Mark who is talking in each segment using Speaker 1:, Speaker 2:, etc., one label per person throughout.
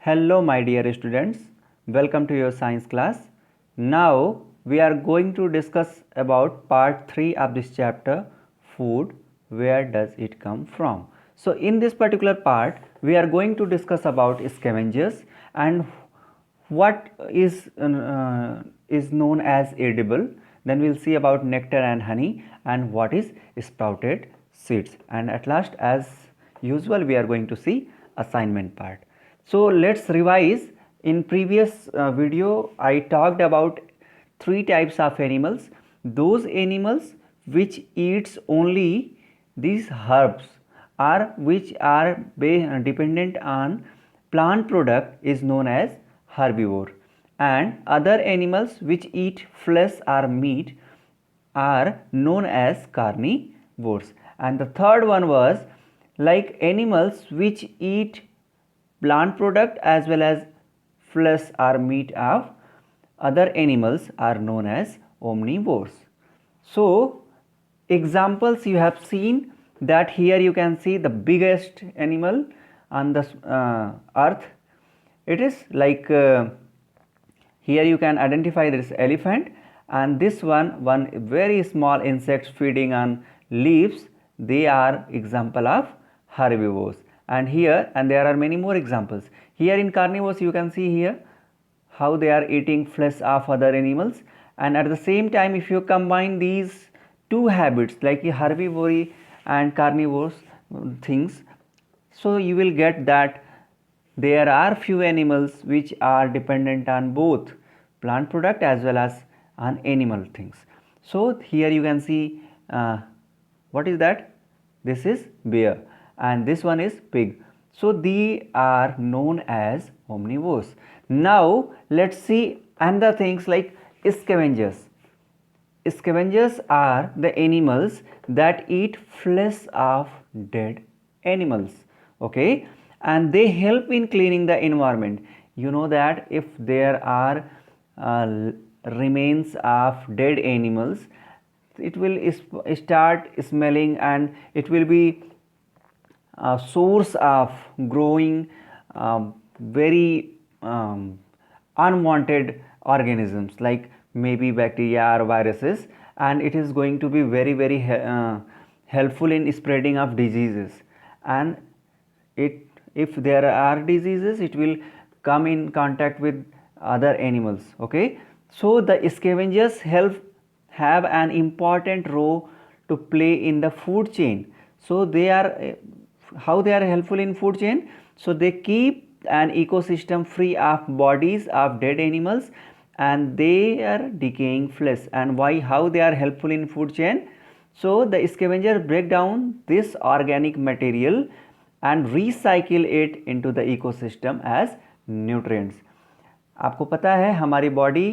Speaker 1: Hello my dear students, welcome to your science class. Now we are going to discuss about part 3 of this chapter, food, where does it come from. So in this particular part we are going to discuss about scavengers and what is known as edible. Then we'll see about nectar and honey and what is sprouted seeds, and at last as usual we are going to see assignment part. So let's revise. In previous video I talked about three types of animals. Those animals which eats only these herbs or which are dependent on plant product is known as herbivore, and other animals which eat flesh or meat are known as carnivores. And the third one was like animals which eat plant product as well as flesh or meat of other animals are known as omnivores. So examples you have seen that here you can see the biggest animal on the earth. It is like here you can identify this elephant, and this one very small insects feeding on leaves, they are example of herbivores. And here, and there are many more examples. Here in carnivores you can see here how they are eating flesh of other animals, and at the same time if you combine these two habits like herbivory and carnivores things, so you will get that there are few animals which are dependent on both plant product as well as on animal things. So here you can see what is that? This is bear and this one is pig. So they are known as omnivores. Now let's see another things like scavengers. Scavengers are the animals that eat flesh of dead animals, okay, and they help in cleaning the environment. You know that if there are remains of dead animals, it will start smelling and it will be a source of growing very unwanted organisms like maybe bacteria or viruses, and it is going to be very helpful in spreading of diseases. And it, if there are diseases, it will come in contact with other animals, okay. So the scavengers have an important role to play in the food chain. So they are how they are helpful in food chain? So they keep an ecosystem free of bodies of dead animals and they are decaying flesh. And why, how they are helpful in food chain? So the scavenger break down this organic material and recycle it into the ecosystem as nutrients. आपको पता है हमारी body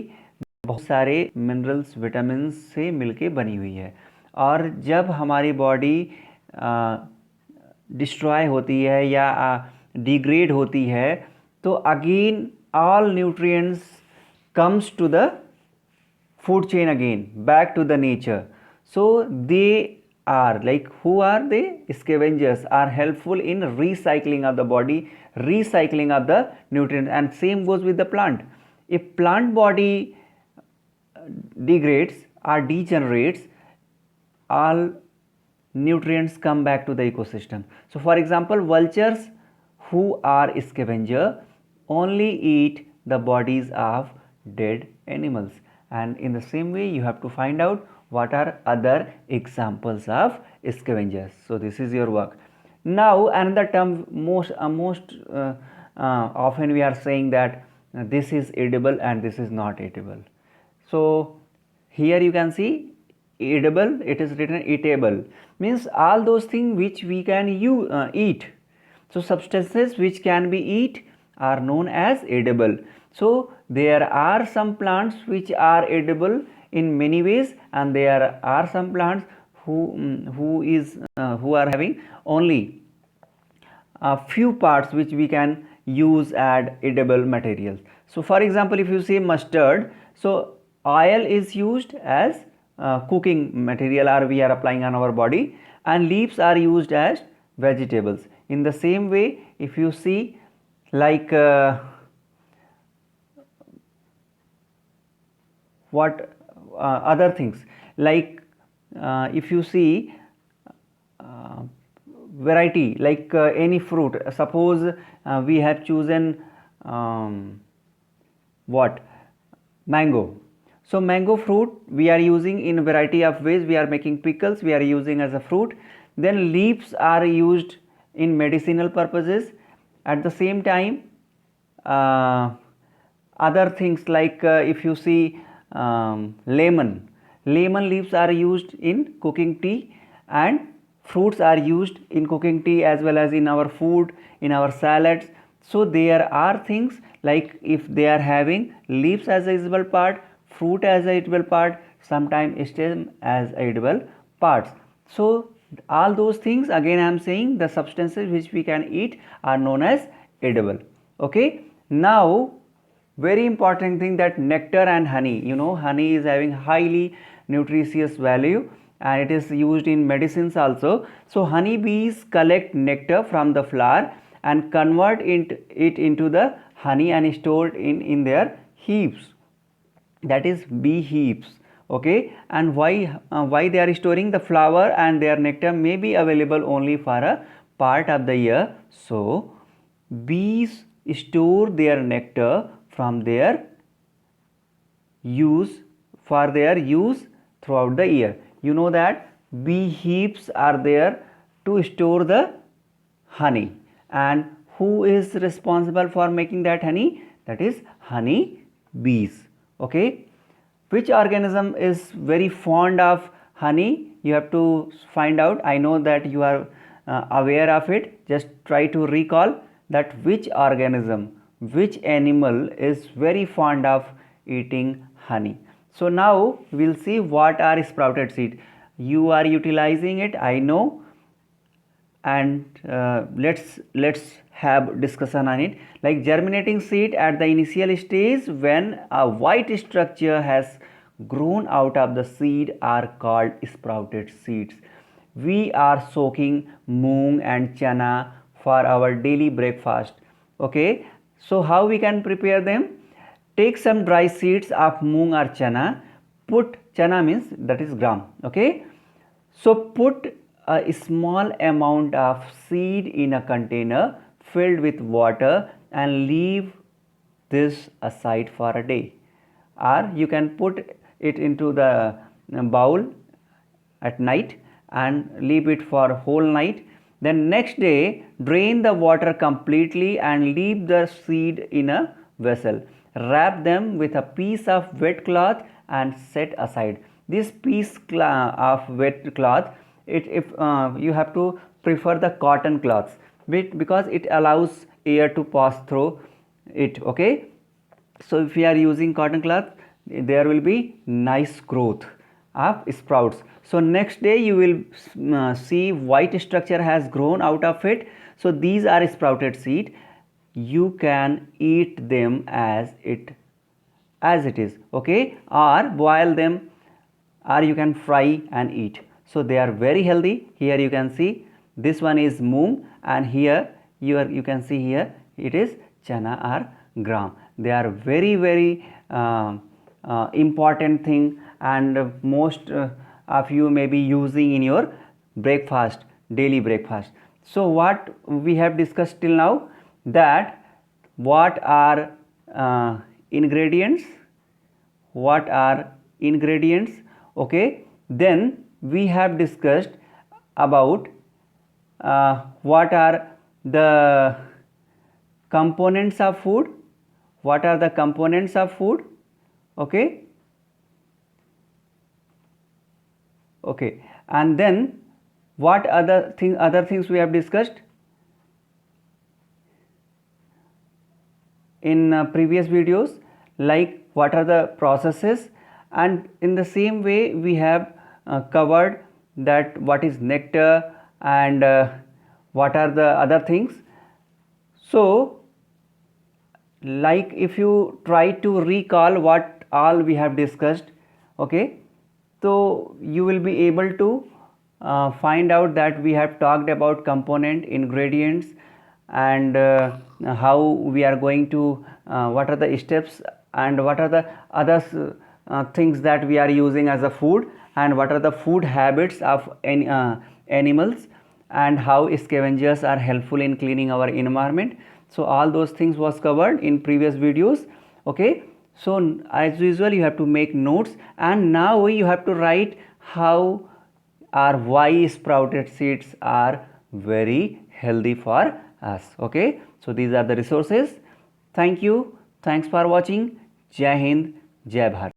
Speaker 1: बहुत सारे minerals vitamin से मिलके बनी हुई है, और जब हमारी बॉडी डिस्ट्रॉय होती है या डिग्रेड होती है तो again all nutrients comes to the food chain again, back to the nature. So they are like, who are they? Scavengers are helpful in recycling of the body, recycling of the nutrients, and same goes with the plant. If plant body degrades or degenerates, all nutrients come back to the ecosystem. So for example, vultures who are scavenger only eat the bodies of dead animals, and in the same way you have to find out what are other examples of scavengers. So this is your work. Now another term most often we are saying that this is edible and this is not edible. So here you can see edible, it is written eatable, means all those things which we can eat. So substances which can be eat are known as edible. So there are some plants which are edible in many ways, and there are some plants who are having only a few parts which we can use as edible materials. So for example, if you say mustard, so oil is used as cooking material or we are applying on our body, and leaves are used as vegetables. In the same way, if you see like what other things, like if you see uh, variety, like any fruit, suppose we have chosen what, mango. So mango fruit we are using in a variety of ways. We are making pickles, we are using as a fruit. Then leaves are used in medicinal purposes. At the same time, uh, other things like if you see lemon leaves are used in cooking tea, and fruits are used in cooking tea as well as in our food, in our salads. So there are things like if they are having leaves as a edible part, fruit as a edible part, sometimes stem as edible parts. So all those things, again I am saying, the substances which we can eat are known as edible. Okay, now very important thing, that nectar and honey, you know, honey is having highly nutritious value and it is used in medicines also. So honey bees collect nectar from the flower and convert it into the honey and store it in their heaps, that is bee heaps. Okay, and why they are storing the flower and their nectar may be available only for a part of the year. So bees store their nectar from their use, for their use throughout the year. You know that bee heaps are there to store the honey, and who is responsible for making that honey? That is honey bees. Okay, which organism is very fond of honey? You have to find out. I know that you are aware of it. Just try to recall that which organism, which animal is very fond of eating honey. So now we'll see what are sprouted seed. You are utilizing it, I know, and let's have discussion on it. Like germinating seed at the initial stage, when a white structure has grown out of the seed, are called sprouted seeds. We are soaking moong and chana for our daily breakfast. Okay, so how we can prepare them? Take some dry seeds of moong or chana, put, chana means that is gram. Okay, so put a small amount of seed in a container filled with water and leave this aside for a day. Or you can put it into the bowl at night and leave it for whole night. Then next day drain the water completely and leave the seed in a vessel. Wrap them with a piece of wet cloth and set aside. This piece of wet cloth, if you have to prefer the cotton cloths, because it allows air to pass through it. Okay, so if we are using cotton cloth, there will be nice growth of sprouts. So next day you will see white structure has grown out of it. So these are sprouted seed. You can eat them as it is. Okay, or boil them, or you can fry and eat. So they are very healthy. Here you can see this one is moong, and here you can see here it is chana or gram. They are very important thing, and most of you may be using in your breakfast, daily breakfast. So what we have discussed till now, that what are ingredients, what are ingredients. Okay, then we have discussed about what are the components of food, what are the components of food. Okay, okay, and then what other things we have discussed in previous videos, like what are the processes, and in the same way we have covered that what is nectar and what are the other things. So like if you try to recall what all we have discussed, okay, so you will be able to find out that we have talked about component, ingredients, and how we are going to what are the steps and what are the other things that we are using as a food, and what are the food habits of animals, and how scavengers are helpful in cleaning our environment. So all those things was covered in previous videos. Okay, so as usual you have to make notes, and now you have to write how or why sprouted seeds are very healthy for us. Okay, so these are the resources. Thank you, thanks for watching. Jai Hind, Jai Bharat.